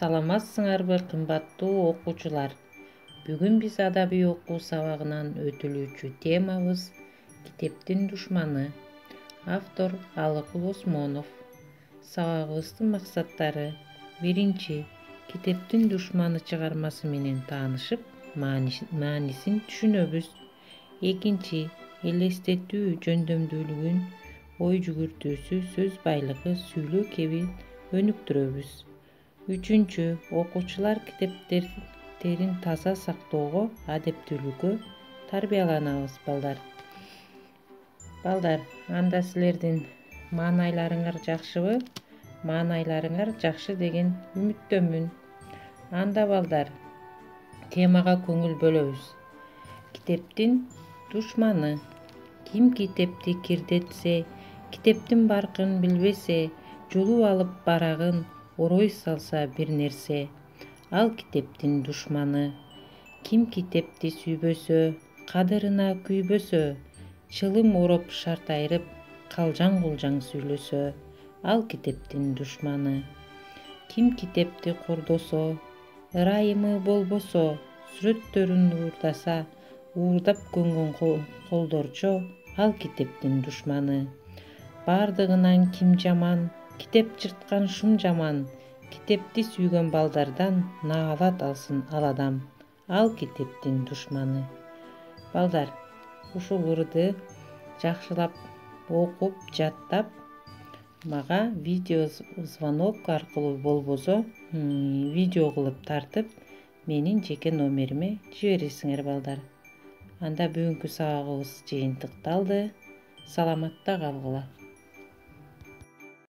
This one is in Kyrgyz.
Саламатсыңарбы кымбаттуу окуучулар. Бүгүн биз адабий окуу сабагынан өтүлүүчү темабыз Китептин душманы. Автор Алыкул Осмонов. Сабагыбыздын максаттары: биринчи, Китептин душманы чыгармасы менен таанышып, маанисин түшүнөбүз. Экинчи, элестетүү жөндөмдүүлүгүн, ой жүгүртүүсү, сөз байлыгы, сүйлөө кебин өнүктүрөбүз. Үчүнчү, окуучулар китептерин таза сактоого, адептүүлүккө тарбияланабыз, балдар. Анда силердин маанайларыңар жакшыбы? Маанайларыңар жакшы деген үмүттөмүн. Анда балдар, темага көңүл бөлөбүз. Китептин душманы. Ким китепти кирдетсе, китептин баркын билбесе, жулуп алып барагын орой салса бир нерсе, ал китептин душманы. Ким китепти сүйбөсө, кадырына күйбөсө, чылым ороп шарт айрып, калжаң кулжаң сүйлөсө, ал китептин душманы. Ким китепти кордосо, ырайымы болбосо, сүрөттөрүн уурдап көнгөн колдорчо, ал китептин душманы. Бардыгынан ким жаман, китеп жырткан шым жаман, китепти сүйгөн балдардан наалат алсын ал адам, ал китептин душманы. Балдар, ушул ырды жакшылап окуп, жаттап, мага видео звонок аркылуу болбосо, видео кылып тартып, менин жеке номериме жибересиңер, балдар. Анда бүгүнкү сабагыбыз жыйынтыкталды. Саламатта калгыла.